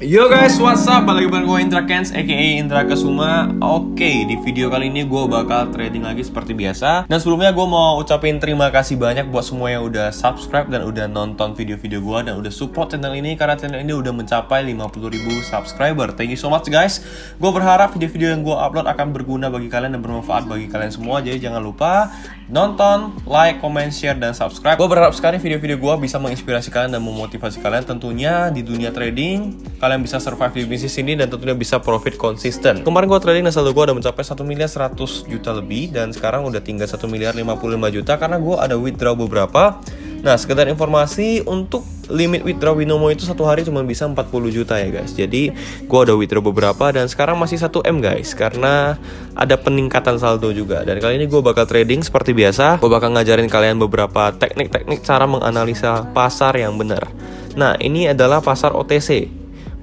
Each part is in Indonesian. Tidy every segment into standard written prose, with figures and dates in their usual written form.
Yo guys, what's up? Balik bareng gue Indra Kens, aka Indra Kesuma. Oke, di video kali ini gue bakal trading lagi seperti biasa. Dan sebelumnya gue mau ucapin terima kasih banyak buat semua yang udah subscribe dan udah nonton video-video gue dan udah support channel ini, karena channel ini udah mencapai 50.000 subscriber. Thank you so much guys. Gue berharap video-video yang gue upload akan berguna bagi kalian dan bermanfaat bagi kalian semua. Jadi jangan lupa nonton, like, comment, share, dan subscribe. Gue berharap sekali video-video gue bisa menginspirasi kalian dan memotivasi kalian tentunya di dunia trading. Kalian bisa survive di bisnis ini dan tentunya bisa profit konsisten. Kemarin gue trading dan saldo gue udah mencapai 1 miliar 100 juta lebih, dan sekarang udah tinggal 1 miliar 55 juta karena gue ada withdraw beberapa. Nah, sekedar informasi, untuk limit withdraw Binomo itu satu hari cuma bisa 40 juta ya guys. Jadi gue ada withdraw beberapa dan sekarang masih 1M guys, karena ada peningkatan saldo juga. Dan kali ini gue bakal trading seperti biasa. Gue bakal ngajarin kalian beberapa teknik-teknik cara menganalisa pasar yang benar. Nah, ini adalah pasar OTC,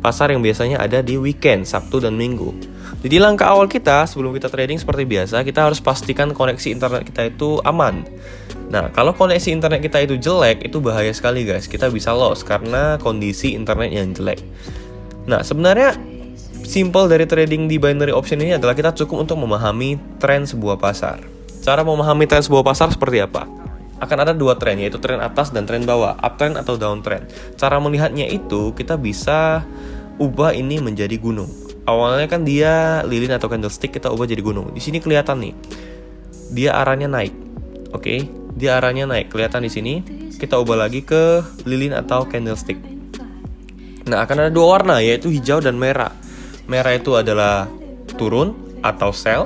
pasar yang biasanya ada di weekend, Sabtu dan Minggu. Jadi langkah awal kita sebelum kita trading seperti biasa, kita harus pastikan koneksi internet kita itu aman. Nah, kalau koneksi internet kita itu jelek, itu bahaya sekali guys. Kita bisa loss karena kondisi internet yang jelek. Nah, sebenarnya simple dari trading di binary option ini adalah kita cukup untuk memahami tren sebuah pasar. Cara memahami tren sebuah pasar seperti apa? Akan ada dua tren, yaitu tren atas dan tren bawah, uptrend atau downtrend. Cara melihatnya itu kita bisa ubah ini menjadi gunung. Awalnya kan dia lilin atau candlestick, kita ubah jadi gunung. Di sini kelihatan nih, dia arahnya naik. Oke, dia arahnya naik, kelihatan di sini. Kita ubah lagi ke lilin atau candlestick. Nah, akan ada dua warna, yaitu hijau dan merah. Merah itu adalah turun atau sell,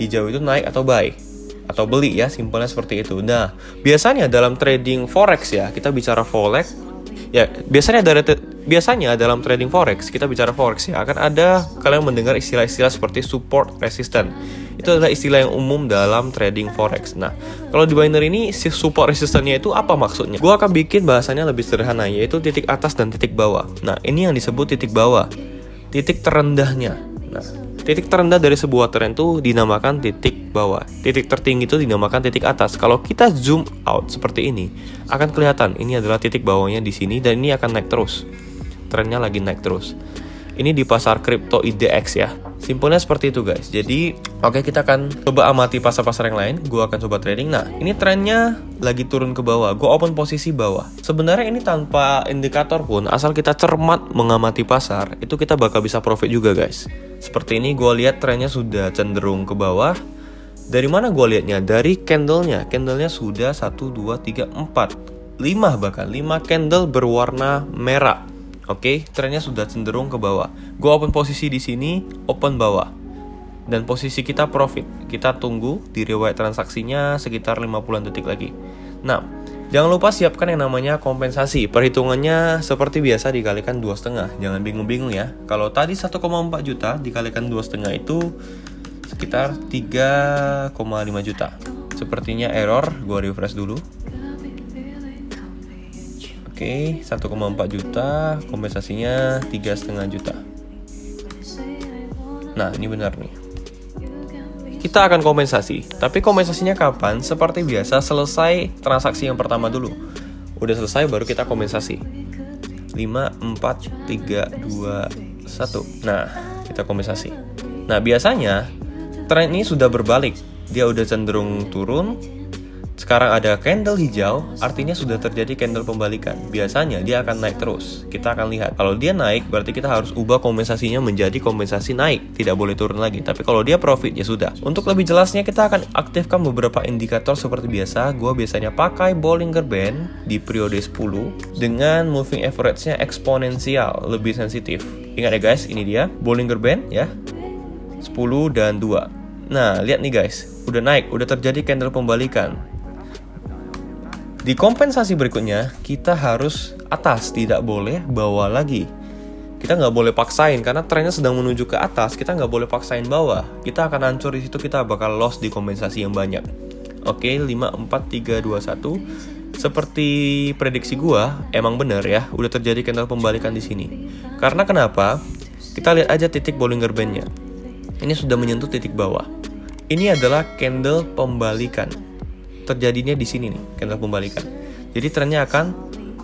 hijau itu naik atau buy atau beli ya, simpelnya seperti itu. Nah, biasanya dalam trading forex ya, kita bicara forex ya, biasanya dalam trading forex, kita bicara forex ya, akan ada kalian mendengar istilah-istilah seperti support, resistance. Itu adalah istilah yang umum dalam trading forex. Nah, kalau di binary ini si support resistance-nya itu apa maksudnya? Gua akan bikin bahasanya lebih sederhana, yaitu titik atas dan titik bawah. Nah, ini yang disebut titik bawah, titik terendahnya. Nah, titik terendah dari sebuah tren itu dinamakan titik bawah. Titik tertinggi itu dinamakan titik atas. Kalau kita zoom out seperti ini, akan kelihatan ini adalah titik bawahnya di sini dan ini akan naik terus. Trennya lagi naik terus. Ini di pasar kripto IDX ya. Simpelnya seperti itu guys. Jadi, oke, kita akan coba amati pasar-pasar yang lain. Gue akan coba trading. Nah, ini trennya lagi turun ke bawah. Gue open posisi bawah. Sebenarnya ini tanpa indikator pun, asal kita cermat mengamati pasar, itu kita bakal bisa profit juga guys. Seperti ini, gue lihat trennya sudah cenderung ke bawah. Dari mana gue lihatnya? Dari candlenya. Candlenya sudah 1, 2, 3, 4, 5 bahkan. 5 candle berwarna merah. Oke, trennya sudah cenderung ke bawah. Gue open posisi di sini, open bawah. Dan posisi kita profit. Kita tunggu di riwayat transaksinya sekitar 50 detik lagi. Nah, jangan lupa siapkan yang namanya kompensasi. Perhitungannya seperti biasa dikalikan 2,5. Jangan bingung-bingung ya. Kalau tadi 1,4 juta dikalikan 2,5 itu sekitar 3,5 juta. Sepertinya error, gue refresh dulu. Oke, 1,4 juta, kompensasinya 3,5 juta. Nah, ini benar nih. Kita akan kompensasi, tapi kompensasinya kapan? Seperti biasa, selesai transaksi yang pertama dulu. Udah selesai baru kita kompensasi. 5, 4, 3, 2, 1. Nah, kita kompensasi. Nah, biasanya tren ini sudah berbalik. Dia udah cenderung turun. Sekarang ada candle hijau, artinya sudah terjadi candle pembalikan. Biasanya dia akan naik terus. Kita akan lihat. Kalau dia naik, berarti kita harus ubah kompensasinya menjadi kompensasi naik. Tidak boleh turun lagi. Tapi kalau dia profit, ya sudah. Untuk lebih jelasnya, kita akan aktifkan beberapa indikator seperti biasa. Gua biasanya pakai Bollinger Band di periode 10 dengan moving average-nya eksponensial, lebih sensitif. Ingat ya guys, ini dia Bollinger Band ya. 10 dan 2. Nah, lihat nih guys. Udah naik, udah terjadi candle pembalikan. Di kompensasi berikutnya, kita harus atas, tidak boleh bawah lagi. Kita nggak boleh paksain, karena trennya sedang menuju ke atas, kita nggak boleh paksain bawah. Kita akan hancur di situ, kita bakal loss di kompensasi yang banyak. Oke, 5, 4, 3, 2, 1. Seperti prediksi gua, emang bener ya, udah terjadi candle pembalikan di sini. Karena kenapa? Kita lihat aja titik Bollinger Band-nya. Ini sudah menyentuh titik bawah. Ini adalah candle pembalikan. Terjadinya di sini nih, candle pembalikan. Jadi trennya akan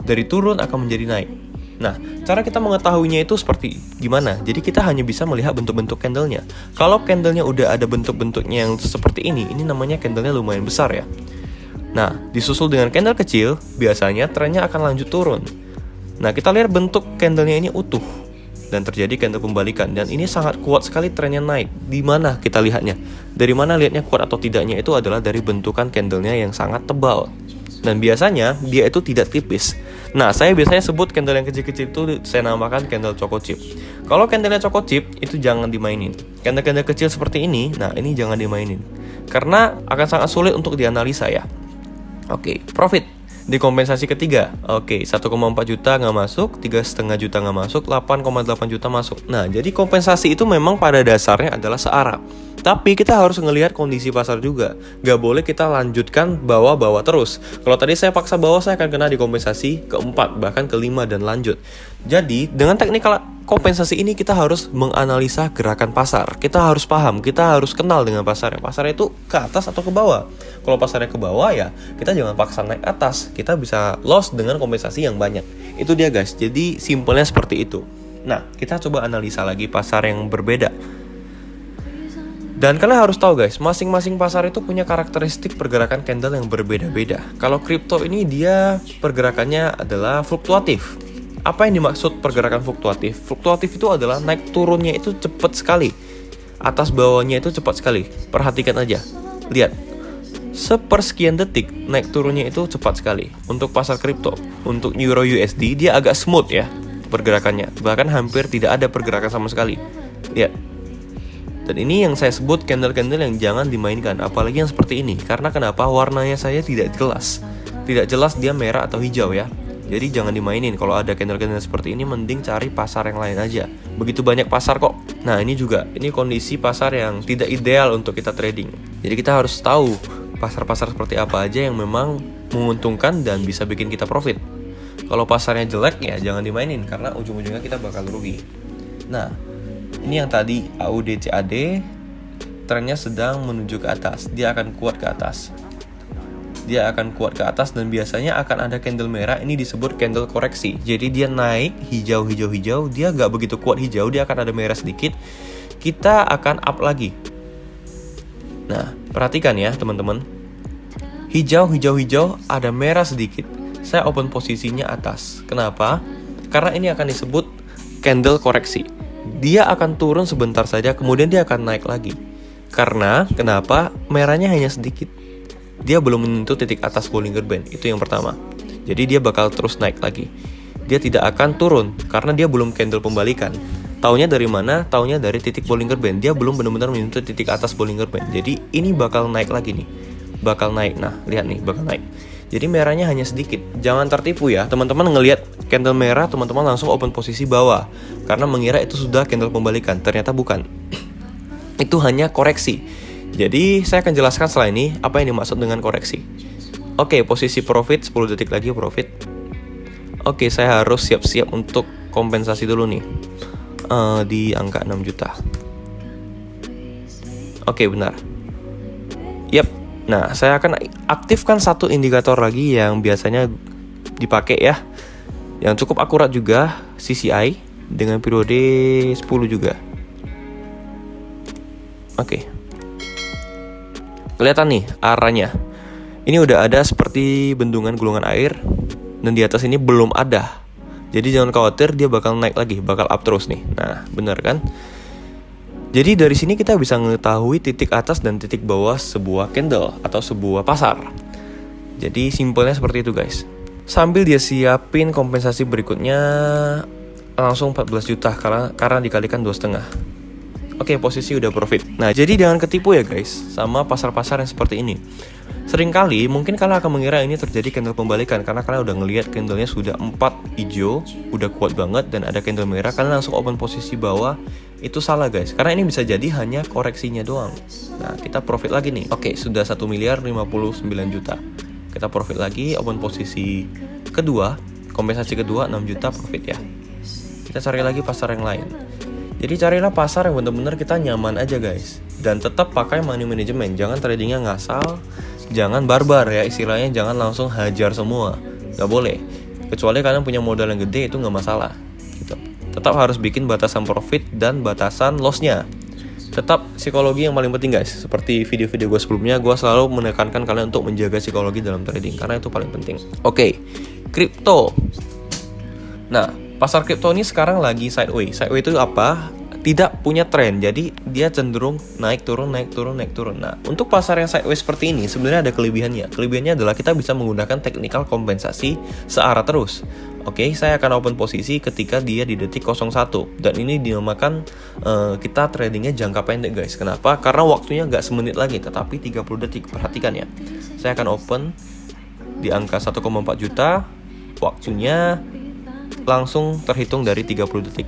dari turun akan menjadi naik. Nah, cara kita mengetahuinya itu seperti gimana? Jadi kita hanya bisa melihat bentuk-bentuk candlenya. Kalau candlenya udah ada bentuk-bentuknya yang seperti ini namanya candlenya lumayan besar ya. Nah, disusul dengan candle kecil, biasanya trennya akan lanjut turun. Nah, kita lihat bentuk candlenya ini utuh dan terjadi candle pembalikan, dan ini sangat kuat sekali trennya naik. Di mana kita lihatnya? Dari mana lihatnya kuat atau tidaknya itu adalah dari bentukan candlenya yang sangat tebal. Dan biasanya dia itu tidak tipis. Nah, saya biasanya sebut candle yang kecil-kecil itu saya namakan candle choco chip. Kalau candlenya choco chip itu jangan dimainin. Candle-candle kecil seperti ini, nah ini jangan dimainin karena akan sangat sulit untuk dianalisa ya. Oke, profit di kompensasi ketiga. Oke, 1,4 juta nggak masuk, 3,5 juta nggak masuk, 8,8 juta masuk. Nah, jadi kompensasi itu memang pada dasarnya adalah searah. Tapi kita harus ngelihat kondisi pasar juga. Gak boleh kita lanjutkan bawah-bawah terus. Kalau tadi saya paksa bawah, saya akan kena di kompensasi keempat, bahkan kelima dan lanjut. Jadi dengan teknik kompensasi ini kita harus menganalisa gerakan pasar. Kita harus paham, kita harus kenal dengan pasarnya. Pasarnya itu ke atas atau ke bawah. Kalau pasarnya ke bawah ya kita jangan paksa naik atas. Kita bisa loss dengan kompensasi yang banyak. Itu dia guys. Jadi simpelnya seperti itu. Nah, kita coba analisa lagi pasar yang berbeda. Dan kalian harus tahu guys, masing-masing pasar itu punya karakteristik pergerakan candle yang berbeda-beda. Kalau kripto ini dia pergerakannya adalah fluktuatif. Apa yang dimaksud pergerakan fluktuatif? Fluktuatif itu adalah naik turunnya itu cepat sekali. Atas bawahnya itu cepat sekali. Perhatikan aja. Lihat. Sepersekian detik naik turunnya itu cepat sekali. Untuk pasar kripto, untuk Euro USD dia agak smooth ya pergerakannya. Bahkan hampir tidak ada pergerakan sama sekali. Lihat. Dan ini yang saya sebut candle-candle yang jangan dimainkan, apalagi yang seperti ini. Karena kenapa? Warnanya saya tidak jelas. Tidak jelas dia merah atau hijau ya. Jadi jangan dimainin. Kalau ada candle-candle seperti ini, mending cari pasar yang lain aja. Begitu banyak pasar kok. Nah, ini juga, ini kondisi pasar yang tidak ideal untuk kita trading. Jadi kita harus tahu pasar-pasar seperti apa aja yang memang menguntungkan dan bisa bikin kita profit. Kalau pasarnya jelek ya jangan dimainin, karena ujung-ujungnya kita bakal rugi. Nah, ini yang tadi AUD CAD trennya sedang menuju ke atas. Dia akan kuat ke atas. Dia akan kuat ke atas dan biasanya akan ada candle merah. Ini disebut candle koreksi. Jadi dia naik hijau. Dia gak begitu kuat hijau. Dia akan ada merah sedikit. Kita akan up lagi. Nah, perhatikan ya teman-teman. Hijau ada merah sedikit. Saya open posisinya atas. Kenapa? Karena ini akan disebut candle koreksi. Dia akan turun sebentar saja, kemudian dia akan naik lagi. Karena, kenapa? Merahnya hanya sedikit. Dia belum menyentuh titik atas Bollinger Band, itu yang pertama. Jadi dia bakal terus naik lagi. Dia tidak akan turun, karena dia belum candle pembalikan. Taunya dari mana? Taunya dari titik Bollinger Band. Dia belum benar-benar menyentuh titik atas Bollinger Band. Jadi ini bakal naik lagi nih. Bakal naik, nah lihat nih, bakal naik. Jadi merahnya hanya sedikit. Jangan tertipu ya, teman-teman ngelihat candle merah, teman-teman langsung open posisi bawah karena mengira itu sudah candle pembalikan. Ternyata bukan. Itu hanya koreksi. Jadi saya akan jelaskan setelah ini apa yang dimaksud dengan koreksi. Oke, posisi profit 10 detik lagi profit. Oke, saya harus siap-siap untuk kompensasi dulu nih. Di angka 6 juta. Oke, benar. Yap. Nah, saya akan aktifkan satu indikator lagi yang biasanya dipakai ya, yang cukup akurat juga, CCI dengan periode 10 juga. Oke. Kelihatan nih arahnya. Ini udah ada seperti bendungan gulungan air, dan di atas ini belum ada. Jadi jangan khawatir, dia bakal naik lagi, bakal up terus nih. Nah, benar kan? Jadi dari sini kita bisa mengetahui titik atas dan titik bawah sebuah candle atau sebuah pasar. Jadi simpelnya seperti itu guys. Sambil dia siapin kompensasi berikutnya, langsung 14 juta karena dikalikan 2,5. Oke, posisi udah profit. Nah, jadi jangan ketipu ya guys sama pasar-pasar yang seperti ini. Seringkali mungkin kalian akan mengira ini terjadi candle pembalikan karena kalian udah ngelihat candlenya sudah 4 hijau, udah kuat banget, dan ada candle merah, kalian langsung open posisi bawah. Itu salah guys, karena ini bisa jadi hanya koreksinya doang. Nah, kita profit lagi nih. Oke, sudah 1.059 juta. Kita profit lagi, open posisi kedua, kompensasi kedua 6 juta profit ya. Kita cari lagi pasar yang lain. Jadi carilah pasar yang benar-benar kita nyaman aja guys. Dan tetap pakai money management, jangan tradingnya ngasal. Jangan barbar ya, istilahnya jangan langsung hajar semua. Gak boleh. Kecuali kalian punya modal yang gede, itu nggak masalah gitu. Tetap harus bikin batasan profit dan batasan lossnya. Tetap psikologi yang paling penting guys. Seperti video-video gue sebelumnya, gue selalu menekankan kalian untuk menjaga psikologi dalam trading, karena itu paling penting. Oke, kripto. Nah, pasar kripto ini sekarang lagi sideways. Sideways itu apa? Tidak punya tren, jadi dia cenderung naik turun, naik turun, naik turun. Nah, untuk pasar yang sideways seperti ini sebenarnya ada kelebihannya. Kelebihannya adalah kita bisa menggunakan technical kompensasi searah terus. Oke, saya akan open posisi ketika dia di detik 01. Dan ini dinamakan kita tradingnya jangka pendek guys. Kenapa? Karena waktunya nggak semenit lagi, tetapi 30 detik. Perhatikan ya. Saya akan open di angka 1,4 juta. Waktunya langsung terhitung dari 30 detik.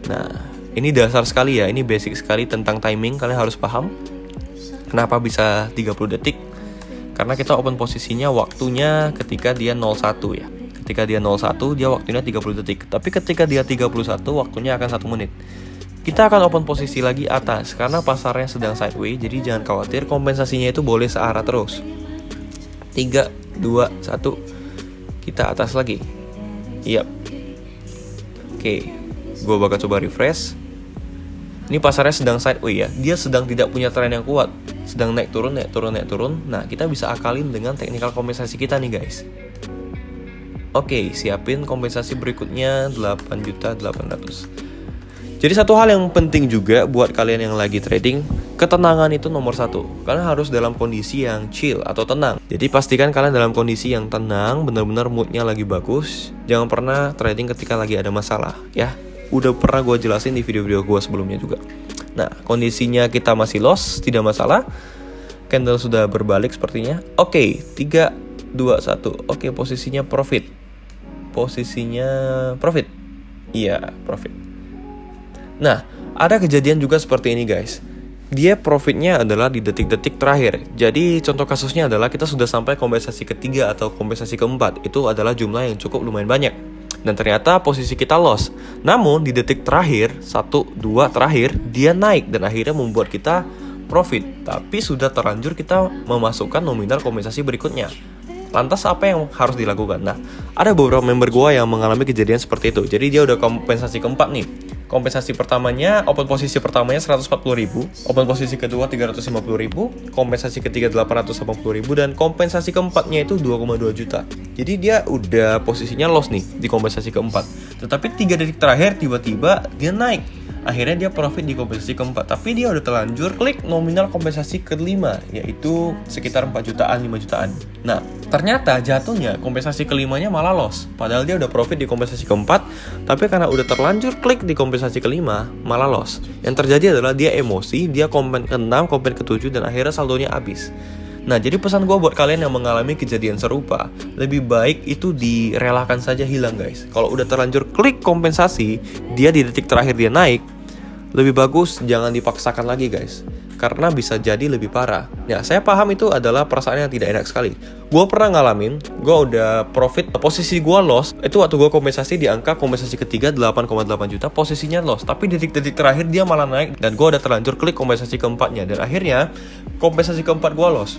Nah, ini dasar sekali ya, ini basic sekali tentang timing, kalian harus paham. Kenapa bisa 30 detik? Karena kita open posisinya waktunya ketika dia 01 ya. Ketika dia 01, dia waktunya 30 detik. Tapi ketika dia 31, waktunya akan 1 menit. Kita akan open posisi lagi atas, karena pasarnya sedang sideways, jadi jangan khawatir, kompensasinya itu boleh searah terus. 3, 2, 1, kita atas lagi. Yap. Oke, gue bakal coba refresh. Ini pasarnya sedang sideways ya, dia sedang tidak punya tren yang kuat, sedang naik turun, naik turun, naik turun. Nah, kita bisa akalin dengan teknikal kompensasi kita nih guys. Oke, siapin kompensasi berikutnya 8.800. Jadi satu hal yang penting juga buat kalian yang lagi trading, ketenangan itu nomor 1. Kalian harus dalam kondisi yang chill atau tenang. Jadi pastikan kalian dalam kondisi yang tenang, benar-benar moodnya lagi bagus. Jangan pernah trading ketika lagi ada masalah ya. Udah pernah gue jelasin di video-video gue sebelumnya juga. Nah, kondisinya kita masih loss, tidak masalah. Candle sudah berbalik sepertinya. Oke, 3, 2, 1. Oke, posisinya profit. Posisinya profit. Iya, profit. Nah, ada kejadian juga seperti ini guys. Dia profitnya adalah di detik-detik terakhir. Jadi contoh kasusnya adalah kita sudah sampai kompensasi ketiga atau kompensasi keempat. Itu adalah jumlah yang cukup lumayan banyak. Dan ternyata posisi kita loss. Namun di detik terakhir, 1, 2 terakhir, dia naik dan akhirnya membuat kita profit. Tapi sudah terlanjur kita memasukkan nominal kompensasi berikutnya. Lantas apa yang harus dilakukan? Nah, ada beberapa member gue yang mengalami kejadian seperti itu. Jadi dia udah kompensasi keempat nih. Kompensasi pertamanya, open posisi pertamanya 140.000, open posisi kedua 350.000, kompensasi ketiga 880.000, dan kompensasi keempatnya itu 2,2 juta. Jadi dia udah posisinya loss nih di kompensasi keempat. Tetapi 3 detik terakhir tiba-tiba dia naik. Akhirnya dia profit di kompensasi keempat. Tapi dia udah terlanjur klik nominal kompensasi kelima, yaitu sekitar 4 jutaan, 5 jutaan. Nah, ternyata jatuhnya kompensasi kelimanya malah loss. Padahal dia udah profit di kompensasi keempat, tapi karena udah terlanjur klik di kompensasi kelima, malah loss. Yang terjadi adalah dia emosi, dia kompen ke-6, kompen ke-7, dan akhirnya saldonya habis. Nah, jadi pesan gue buat kalian yang mengalami kejadian serupa, lebih baik itu direlakan saja hilang guys. Kalau udah terlanjur klik kompensasi, dia di detik terakhir dia naik, lebih bagus jangan dipaksakan lagi guys, karena bisa jadi lebih parah. Ya, saya paham itu adalah perasaan yang tidak enak sekali. Gue pernah ngalamin, gue udah profit, posisi gue loss, itu waktu gue kompensasi di angka kompensasi ketiga 8,8 juta, posisinya loss. Tapi detik-detik terakhir dia malah naik, dan gue udah terlanjur klik kompensasi keempatnya, dan akhirnya kompensasi keempat gue loss.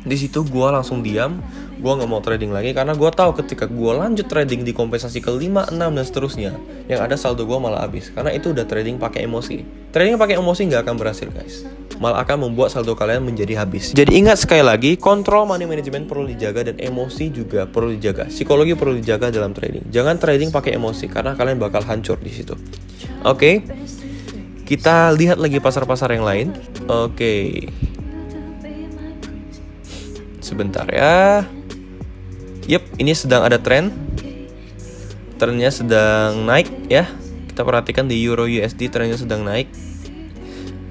Di situ gue langsung diam, gue nggak mau trading lagi karena gue tahu ketika gue lanjut trading di kompensasi ke-5, 6 dan seterusnya, yang ada saldo gue malah habis karena itu udah trading pakai emosi. Trading pakai emosi nggak akan berhasil guys, malah akan membuat saldo kalian menjadi habis. Jadi ingat sekali lagi, kontrol money management perlu dijaga dan emosi juga perlu dijaga. Psikologi perlu dijaga dalam trading. Jangan trading pakai emosi karena kalian bakal hancur di situ. Oke, kita lihat lagi pasar-pasar yang lain. Oke. Sebentar ya. Yep, ini sedang ada tren. Trennya sedang naik ya. Kita perhatikan di Euro USD trennya sedang naik.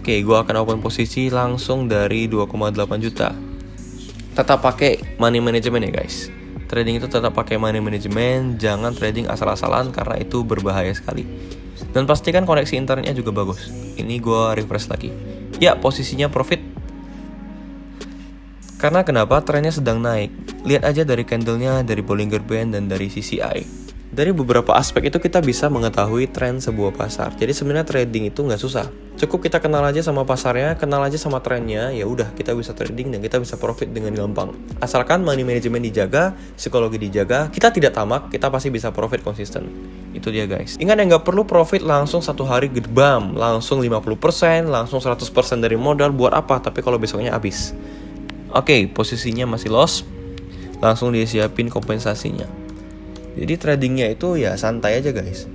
Oke, gue akan open posisi langsung dari 2,8 juta. Tetap pakai money management ya guys. Trading itu tetap pakai money management. Jangan trading asal-asalan karena itu berbahaya sekali. Dan pastikan koneksi internetnya juga bagus. Ini gue refresh lagi. Ya, posisinya profit. Karena kenapa? Trennya sedang naik. Lihat aja dari candlenya, dari Bollinger Band, dan dari CCI. Dari beberapa aspek itu kita bisa mengetahui tren sebuah pasar. Jadi sebenarnya trading itu nggak susah. Cukup kita kenal aja sama pasarnya, kenal aja sama trennya, ya udah kita bisa trading dan kita bisa profit dengan gampang. Asalkan money management dijaga, psikologi dijaga, kita tidak tamak, kita pasti bisa profit konsisten. Itu dia guys. Ingat ya, nggak perlu profit langsung satu hari gedbam, langsung 50%, langsung 100% dari modal, buat apa? Tapi kalau besoknya habis. Oke, posisinya masih loss, langsung disiapin kompensasinya. Jadi tradingnya itu ya santai aja guys.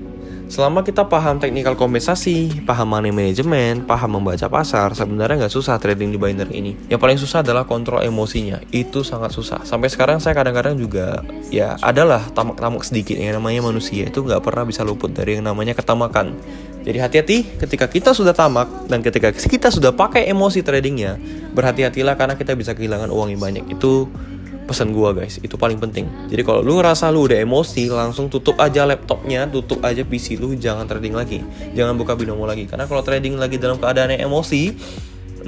Selama kita paham technical kompensasi, paham money management, paham membaca pasar, sebenarnya nggak susah trading di binary ini. Yang paling susah adalah kontrol emosinya. Itu sangat susah. Sampai sekarang saya kadang-kadang juga ya adalah tamak-tamak sedikit. Yang namanya manusia itu nggak pernah bisa luput dari yang namanya ketamakan. Jadi hati-hati ketika kita sudah tamak dan ketika kita sudah pakai emosi tradingnya, berhati-hatilah karena kita bisa kehilangan uang yang banyak. Itu pesan gua guys, itu paling penting. Jadi kalau lu ngerasa lu udah emosi, langsung tutup aja laptopnya, tutup aja PC lu, jangan trading lagi, jangan buka binomo lagi. Karena kalau trading lagi dalam keadaan yang emosi,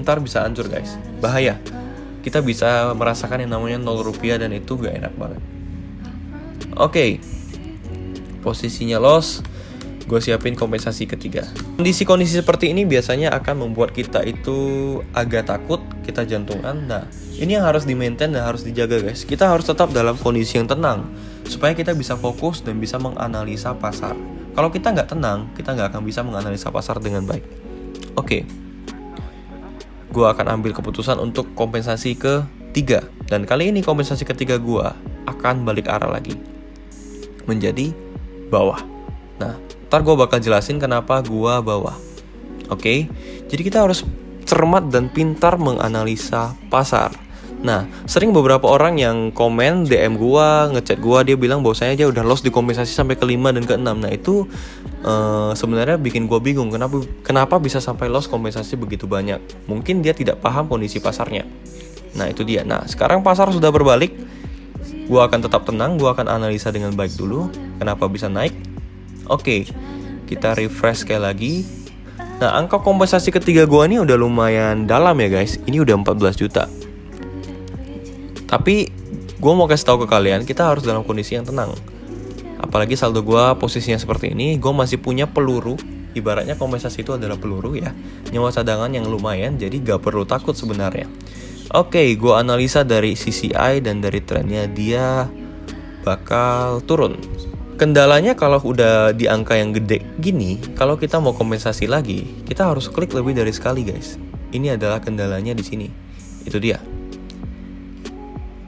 ntar bisa hancur guys, bahaya. Kita bisa merasakan yang namanya 0 rupiah dan itu gak enak banget. Oke, posisinya loss, gue siapin kompensasi ketiga. Kondisi-kondisi seperti ini biasanya akan membuat kita itu agak takut, kita jantungan. Nah, ini yang harus di-maintain dan harus dijaga guys. Kita harus tetap dalam kondisi yang tenang supaya kita bisa fokus dan bisa menganalisa pasar. Kalau kita nggak tenang, kita nggak akan bisa menganalisa pasar dengan baik. Oke, gue akan ambil keputusan untuk kompensasi ketiga. Dan kali ini kompensasi ketiga gue akan balik arah lagi, menjadi bawah. Nah, ntar gue bakal jelasin kenapa gue bawah. Oke, jadi kita harus cermat dan pintar menganalisa pasar. Nah, sering beberapa orang yang komen DM gua, ngechat gua, dia bilang bahwasanya dia udah loss di kompensasi sampai ke-5 dan ke-6. Nah, itu sebenarnya bikin gua bingung kenapa bisa sampai loss kompensasi begitu banyak. Mungkin dia tidak paham kondisi pasarnya. Nah, itu dia. Nah, sekarang pasar sudah berbalik. Gua akan tetap tenang, gua akan analisa dengan baik dulu kenapa bisa naik. Oke, kita refresh sekali lagi. Nah, angka kompensasi ketiga gua ini udah lumayan dalam ya guys. Ini udah 14 juta. Tapi gue mau kasih tahu ke kalian, kita harus dalam kondisi yang tenang. Apalagi saldo gue posisinya seperti ini, gue masih punya peluru. Ibaratnya kompensasi itu adalah peluru ya, nyawa cadangan yang lumayan, jadi gak perlu takut sebenarnya. Oke, gue analisa dari CCI dan dari trennya, dia bakal turun. Kendalanya kalau udah di angka yang gede gini, kalau kita mau kompensasi lagi, kita harus klik lebih dari sekali guys. Ini adalah kendalanya di sini. Itu dia.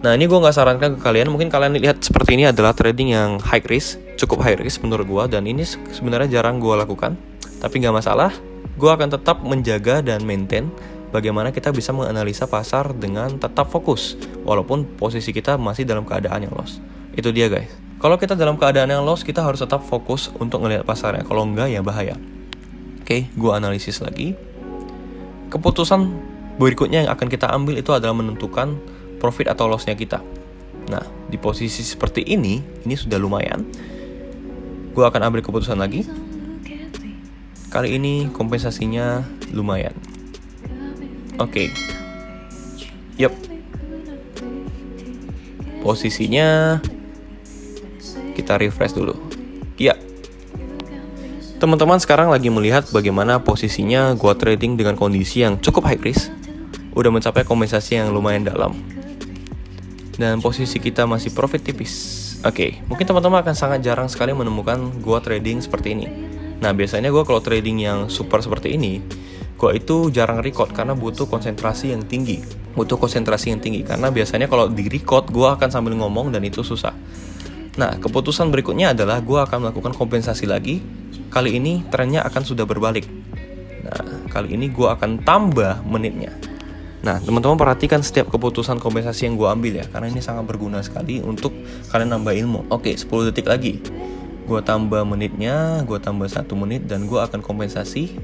Nah, ini gue gak sarankan ke kalian. Mungkin kalian lihat seperti ini adalah trading yang high risk, cukup high risk menurut gue. Dan ini sebenarnya jarang gue lakukan. Tapi gak masalah, gue akan tetap menjaga dan maintain bagaimana kita bisa menganalisa pasar dengan tetap fokus, walaupun posisi kita masih dalam keadaan yang loss. Itu dia guys. Kalau kita dalam keadaan yang loss, kita harus tetap fokus untuk ngelihat pasarnya. Kalau enggak ya bahaya. Oke, gue analisis lagi. Keputusan berikutnya yang akan kita ambil itu adalah menentukan profit atau lossnya kita. Nah, di posisi seperti ini sudah lumayan. Gue akan ambil keputusan lagi. Kali ini kompensasinya lumayan. Oke. Yup. Posisinya kita refresh dulu. Ya. Teman-teman sekarang lagi melihat bagaimana posisinya gue trading dengan kondisi yang cukup high risk. Udah mencapai kompensasi yang lumayan dalam. Dan posisi kita masih profit tipis. Oke, mungkin teman-teman akan sangat jarang sekali menemukan gua trading seperti ini. Nah, biasanya gua kalau trading yang super seperti ini, gua itu jarang record karena butuh konsentrasi yang tinggi. Karena biasanya kalau di record gua akan sambil ngomong dan itu susah. Nah, keputusan berikutnya adalah gua akan melakukan kompensasi lagi. Kali ini trennya akan sudah berbalik. Nah, kali ini gua akan tambah menitnya. Nah, teman-teman perhatikan setiap keputusan kompensasi yang gue ambil ya, karena ini sangat berguna sekali untuk kalian nambah ilmu. Oke, 10 detik lagi. Gue tambah menitnya, gue tambah 1 menit, dan gue akan kompensasi.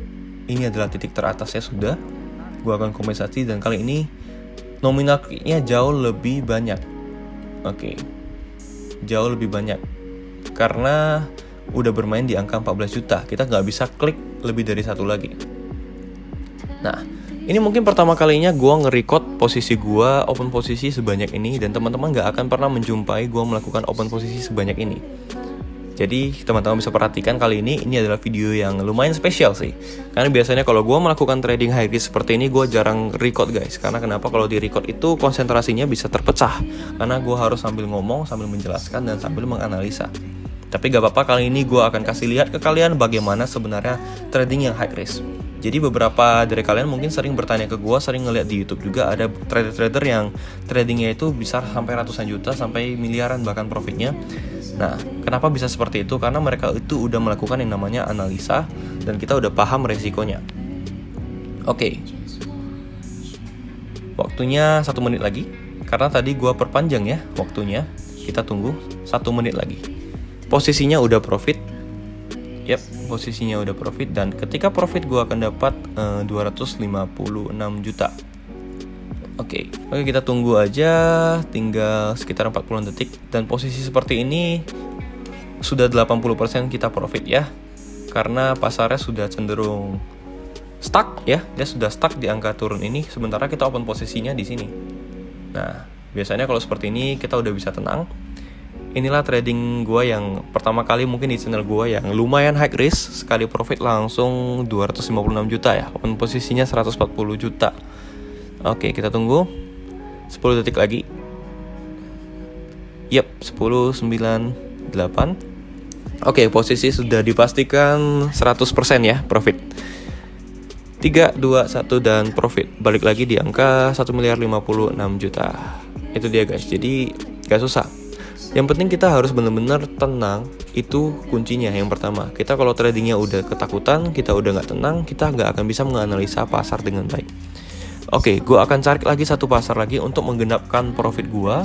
Ini adalah titik teratasnya sudah. Gue akan kompensasi, dan kali ini nominalnya jauh lebih banyak. Oke, jauh lebih banyak. Karena udah bermain di angka 14 juta, kita nggak bisa klik lebih dari 1 lagi. Nah, ini mungkin pertama kalinya gue nge-record posisi gue open posisi sebanyak ini. Dan teman-teman gak akan pernah menjumpai gue melakukan open posisi sebanyak ini. Jadi teman-teman bisa perhatikan kali ini adalah video yang lumayan spesial sih. Karena biasanya kalau gue melakukan trading high risk seperti ini, gue jarang record guys. Karena kenapa? Kalau di record itu konsentrasinya bisa terpecah. Karena gue harus sambil ngomong, sambil menjelaskan, dan sambil menganalisa. Tapi gak apa-apa, kali ini gue akan kasih lihat ke kalian bagaimana sebenarnya trading yang high risk. Jadi beberapa dari kalian mungkin sering bertanya ke gue, sering ngeliat di YouTube juga ada trader-trader yang tradingnya itu bisa sampai ratusan juta, sampai miliaran bahkan profitnya. Nah, kenapa bisa seperti itu? Karena mereka itu udah melakukan yang namanya analisa dan kita udah paham resikonya. Oke. Waktunya 1 menit lagi. Karena tadi gue perpanjang ya waktunya. Kita tunggu 1 menit lagi. Posisinya udah profit. Yap, posisinya udah profit. Dan ketika profit gue akan dapat 256 juta. Oke, kita tunggu aja, tinggal sekitar 40 detik. Dan posisi seperti ini sudah 80% kita profit ya. Karena pasarnya sudah cenderung stuck ya. Dia sudah stuck di angka turun ini, sementara kita open posisinya di sini. Nah, biasanya kalau seperti ini kita udah bisa tenang. Inilah trading gue yang pertama kali mungkin di channel gue yang lumayan high risk. Sekali profit langsung 256 juta ya. Open posisinya 140 juta. Oke, kita tunggu 10 detik lagi. Yap, 10, 9, 8. Oke, posisi sudah dipastikan 100% ya profit. 3, 2, 1 dan profit. Balik lagi di angka 1.056 juta. Itu dia guys, jadi gak susah. Yang penting kita harus benar-benar tenang. Itu kuncinya yang pertama. Kita kalau tradingnya udah ketakutan, kita udah gak tenang, kita gak akan bisa menganalisa pasar dengan baik. Oke, gue akan cari lagi satu pasar lagi untuk menggenapkan profit gue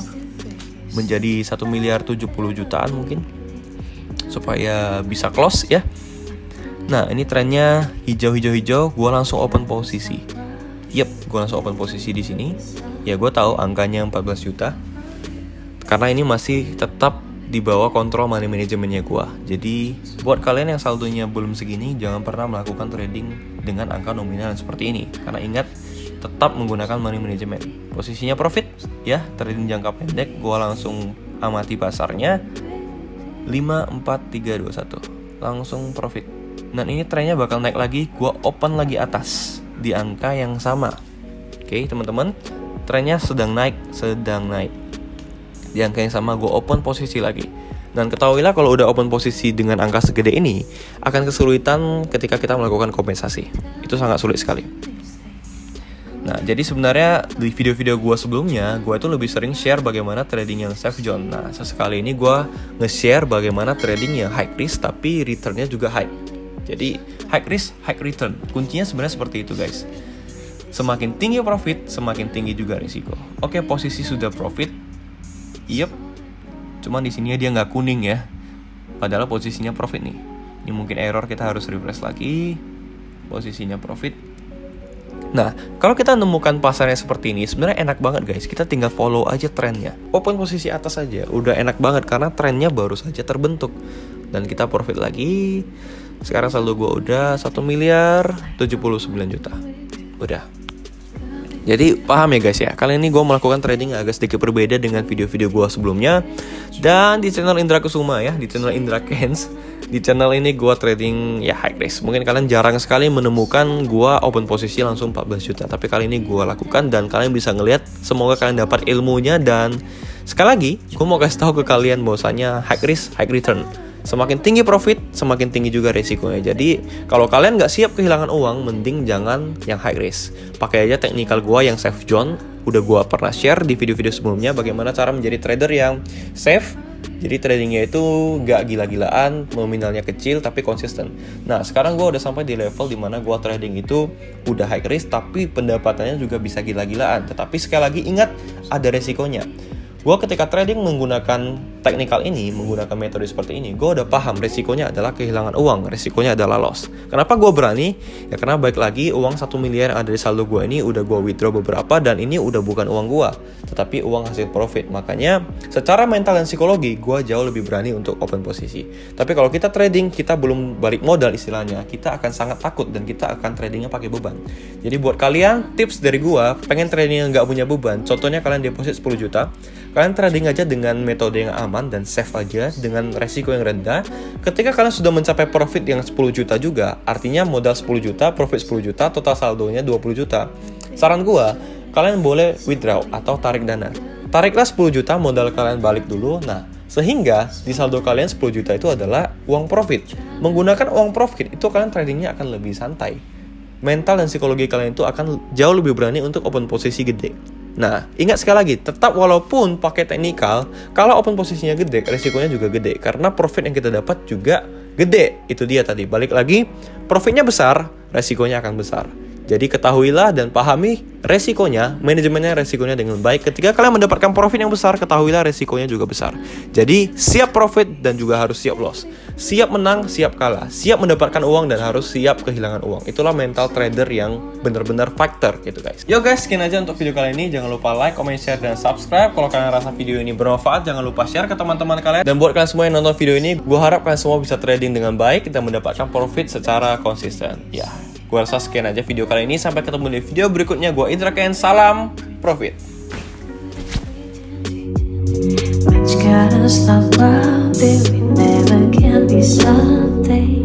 menjadi 1.070 jutaan mungkin, supaya bisa close ya. Nah, ini trennya hijau-hijau-hijau, gue langsung open posisi. Yep, gue langsung open posisi di sini. Ya, gue tahu angkanya 14 juta. Karena ini masih tetap di bawah kontrol money manajemennya gue. Jadi, buat kalian yang saldonya belum segini, jangan pernah melakukan trading dengan angka nominal seperti ini. Karena ingat, tetap menggunakan money management. Posisinya profit ya, trading jangka pendek. Gua langsung amati pasarnya 5, 4, 3, 2, 1. Langsung profit. Dan ini trennya bakal naik lagi. Gua open lagi atas di angka yang sama. Oke, teman-teman, trennya sedang naik. Di angka yang sama gua open posisi lagi. Dan ketahuilah kalau udah open posisi dengan angka segede ini, akan kesulitan ketika kita melakukan kompensasi. Itu sangat sulit sekali. Nah, jadi sebenarnya di video-video gue sebelumnya, gue itu lebih sering share bagaimana trading yang safe zone. Nah, sesekali ini gue nge-share bagaimana trading yang high risk tapi returnnya juga high. Jadi, high risk, high return. Kuncinya sebenarnya seperti itu guys. Semakin tinggi profit, semakin tinggi juga risiko. Oke, posisi sudah profit. Yep. Cuman di sini dia nggak kuning ya. Padahal posisinya profit nih. Ini mungkin error, kita harus refresh lagi. Posisinya profit. Nah, kalau kita menemukan pasarnya seperti ini, sebenarnya enak banget guys. Kita tinggal follow aja trennya. Open posisi atas aja, udah enak banget karena trennya baru saja terbentuk. Dan kita profit lagi. Sekarang saldo gue udah 1.079 juta. Udah. Jadi paham ya guys ya. Kali ini gue melakukan trading agak sedikit berbeda dengan video-video gue sebelumnya. Dan di channel Indra Kusuma ya, di channel Indra Kens. Di channel ini gue trading ya high risk. Mungkin kalian jarang sekali menemukan gue open posisi langsung 14 juta. Tapi kali ini gue lakukan dan kalian bisa ngelihat. Semoga kalian dapat ilmunya. Dan sekali lagi gue mau kasih tahu ke kalian bahwasanya high risk, high return. Semakin tinggi profit, semakin tinggi juga resikonya. Jadi kalau kalian nggak siap kehilangan uang, mending jangan yang high risk. Pakai aja teknikal gue yang safe zone. Udah gue pernah share di video-video sebelumnya bagaimana cara menjadi trader yang safe. Jadi tradingnya itu nggak gila-gilaan, nominalnya kecil tapi konsisten. Nah, sekarang gue udah sampai di level dimana gue trading itu udah high risk tapi pendapatannya juga bisa gila-gilaan. Tetapi sekali lagi ingat, ada resikonya. Gue ketika trading menggunakan teknikal ini, menggunakan metode seperti ini, gue udah paham resikonya adalah kehilangan uang, resikonya adalah loss. Kenapa gue berani? Ya karena baik lagi uang 1 miliar yang ada di saldo gue ini udah gue withdraw beberapa dan ini udah bukan uang gue, tetapi uang hasil profit. Makanya secara mental dan psikologi gue jauh lebih berani untuk open posisi. Tapi kalau kita trading, kita belum balik modal istilahnya, kita akan sangat takut dan kita akan tradingnya pakai beban. Jadi buat kalian, tips dari gue, pengen trading yang gak punya beban, contohnya kalian deposit 10 juta, Kalian trading aja dengan metode yang aman dan safe aja, dengan resiko yang rendah. Ketika kalian sudah mencapai profit yang 10 juta juga, artinya modal 10 juta, profit 10 juta, total saldonya 20 juta. Saran gua, kalian boleh withdraw atau tarik dana. Tariklah 10 juta, modal kalian balik dulu. Nah, sehingga di saldo kalian 10 juta itu adalah uang profit. Menggunakan uang profit itu kalian tradingnya akan lebih santai. Mental dan psikologi kalian itu akan jauh lebih berani untuk open posisi gede. Nah, ingat sekali lagi, tetap walaupun pakai teknikal, kalau open posisinya gede, resikonya juga gede. Karena profit yang kita dapat juga gede. Itu dia tadi, balik lagi, profitnya besar, resikonya akan besar. Jadi ketahuilah dan pahami resikonya, manajemennya resikonya dengan baik. Ketika kalian mendapatkan profit yang besar, ketahuilah resikonya juga besar. Jadi siap profit dan juga harus siap loss. Siap menang, siap kalah. Siap mendapatkan uang dan harus siap kehilangan uang. Itulah mental trader yang benar-benar fighter gitu guys. Yo guys, sekian aja untuk video kali ini. Jangan lupa like, comment, share, dan subscribe. Kalau kalian rasa video ini bermanfaat, jangan lupa share ke teman-teman kalian. Dan buat kalian semua yang nonton video ini, gue harap kalian semua bisa trading dengan baik dan mendapatkan profit secara konsisten. Ya. Gue rasa sekian aja video kali ini. Sampai ketemu di video berikutnya. Gue Indra Ken. Salam profit. But you gotta stop, baby, never can be something.